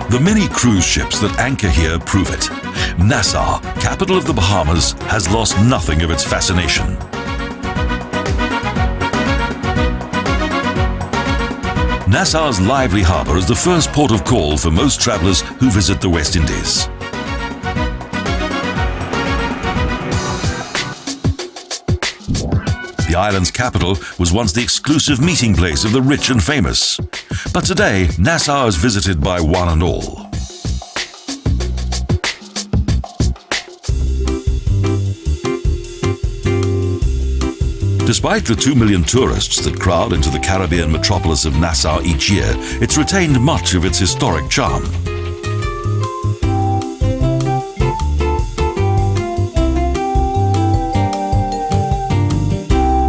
The many cruise ships that anchor here prove it. Nassau, capital of the Bahamas, has lost nothing of its fascination. Nassau's lively harbour is the first port of call for most travellers who visit the West Indies. The island's capital was once the exclusive meeting place of the rich and famous. But today, Nassau is visited by one and all. Despite the 2 million tourists that crowd into the Caribbean metropolis of Nassau each year, it's retained much of its historic charm.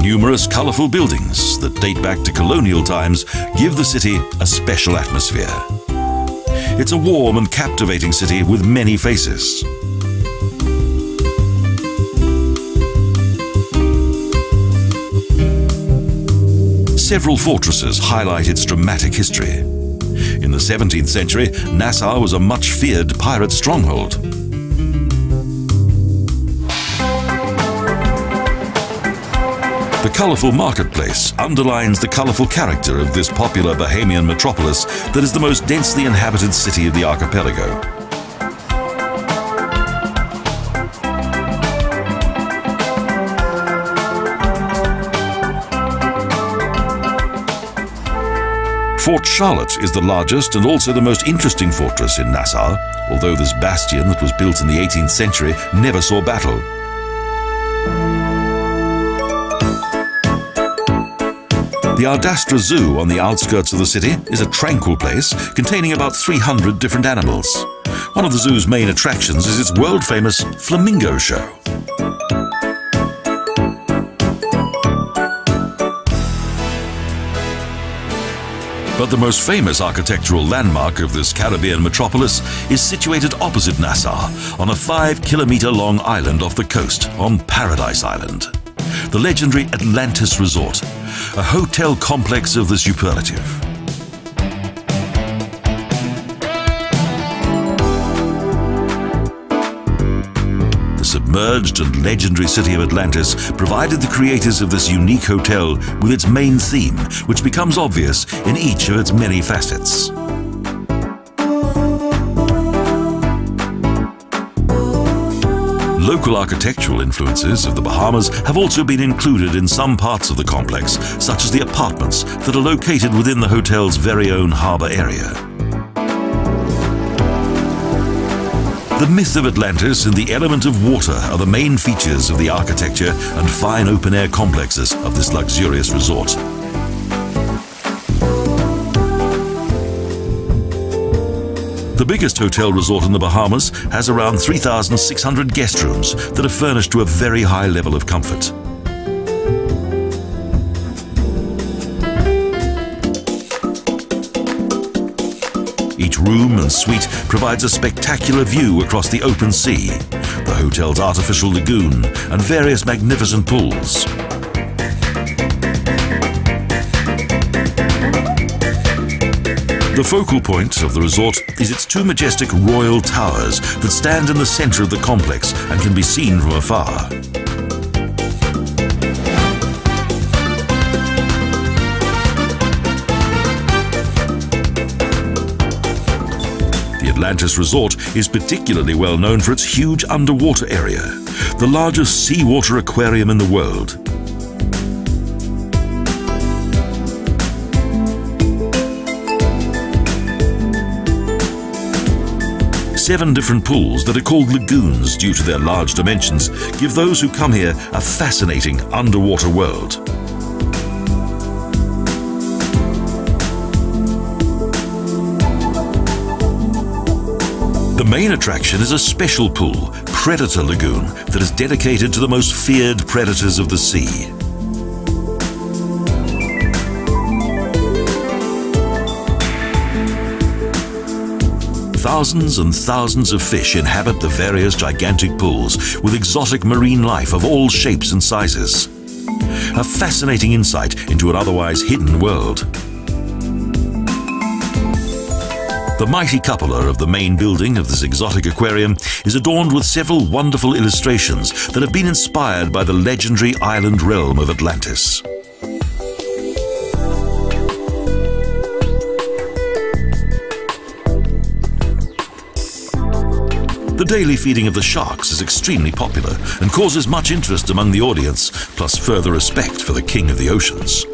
Numerous colourful buildings that date back to colonial times give the city a special atmosphere. It's a warm and captivating city with many faces. Several fortresses highlight its dramatic history. In the 17th century, Nassau was a much feared pirate stronghold. The colourful marketplace underlines the colourful character of this popular Bahamian metropolis that is the most densely inhabited city of the archipelago. Fort Charlotte is the largest and also the most interesting fortress in Nassau, although this bastion that was built in the 18th century never saw battle. The Adastra Zoo on the outskirts of the city is a tranquil place containing about 300 different animals. One of the zoo's main attractions is its world-famous flamingo show. But the most famous architectural landmark of this Caribbean metropolis is situated opposite Nassau on a 5-kilometre long island off the coast on Paradise Island. The legendary Atlantis Resort, a hotel complex of the superlative. The submerged and legendary city of Atlantis provided the creators of this unique hotel with its main theme, which becomes obvious in each of its many facets. Local architectural influences of the Bahamas have also been included in some parts of the complex, such as the apartments that are located within the hotel's very own harbour area. The myth of Atlantis and the element of water are the main features of the architecture and fine open-air complexes of this luxurious resort. The biggest hotel resort in the Bahamas has around 3,600 guest rooms that are furnished to a very high level of comfort. Each room and suite provides a spectacular view across the open sea, the hotel's artificial lagoon, and various magnificent pools. The focal point of the resort is its 2 majestic royal towers that stand in the center of the complex and can be seen from afar. The Atlantis Resort is particularly well known for its huge underwater area, the largest seawater aquarium in the world. Seven different pools that are called lagoons due to their large dimensions give those who come here a fascinating underwater world. The main attraction is a special pool, Predator Lagoon, that is dedicated to the most feared predators of the sea. Thousands and thousands of fish inhabit the various gigantic pools with exotic marine life of all shapes and sizes. A fascinating insight into an otherwise hidden world. The mighty cupola of the main building of this exotic aquarium is adorned with several wonderful illustrations that have been inspired by the legendary island realm of Atlantis. The daily feeding of the sharks is extremely popular and causes much interest among the audience, plus further respect for the king of the oceans.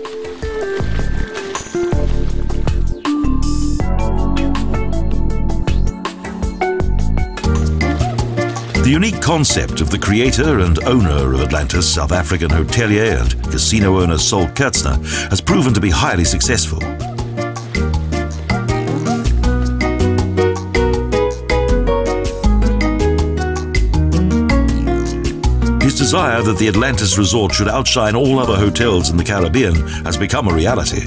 The unique concept of the creator and owner of Atlantis, South African hotelier and casino owner Sol Kurtzner, has proven to be highly successful. His desire that the Atlantis Resort should outshine all other hotels in the Caribbean has become a reality.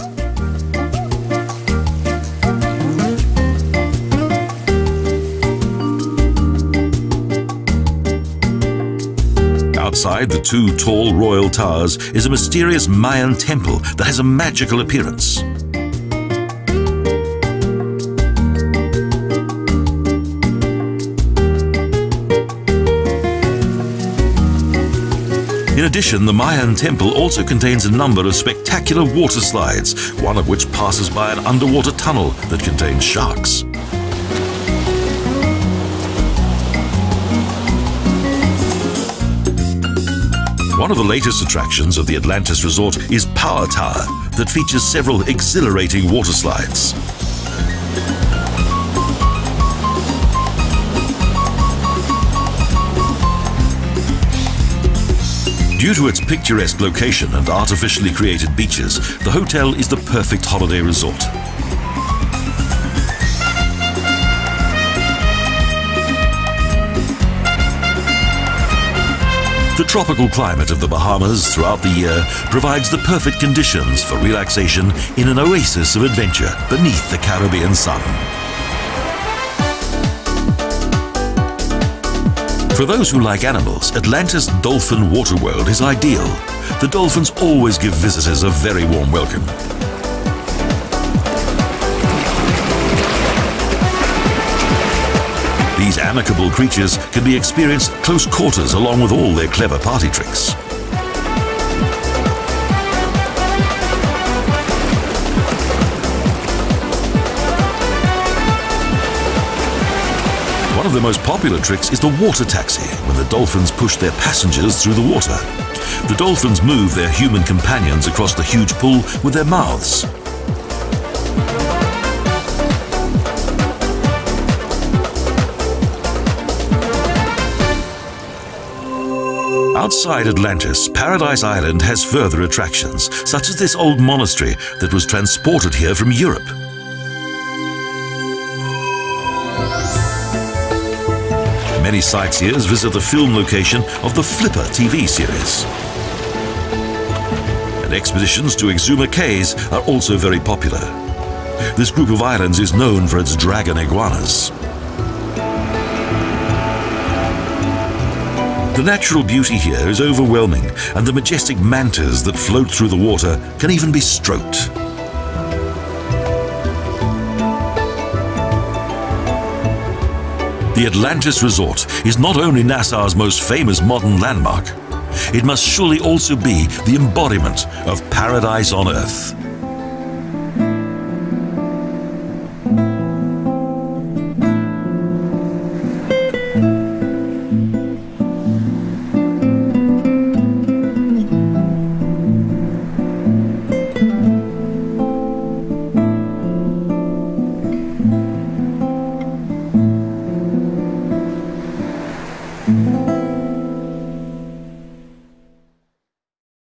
Outside the two tall royal towers is a mysterious Mayan temple that has a magical appearance. In addition, the Mayan Temple also contains a number of spectacular water slides, one of which passes by an underwater tunnel that contains sharks. One of the latest attractions of the Atlantis Resort is Power Tower, that features several exhilarating water slides. Due to its picturesque location and artificially created beaches, the hotel is the perfect holiday resort. The tropical climate of the Bahamas throughout the year provides the perfect conditions for relaxation in an oasis of adventure beneath the Caribbean sun. For those who like animals, Atlantis Dolphin Waterworld is ideal. The dolphins always give visitors a very warm welcome. These amicable creatures can be experienced at close quarters along with all their clever party tricks. One of the most popular tricks is the water taxi, when the dolphins push their passengers through the water. The dolphins move their human companions across the huge pool with their mouths. Outside Atlantis, Paradise Island has further attractions, such as this old monastery that was transported here from Europe. Many sightseers visit the film location of the Flipper TV series. And expeditions to Exuma Cays are also very popular. This group of islands is known for its dragon iguanas. The natural beauty here is overwhelming, and the majestic mantas that float through the water can even be stroked. The Atlantis Resort is not only Nassau's most famous modern landmark, it must surely also be the embodiment of paradise on Earth.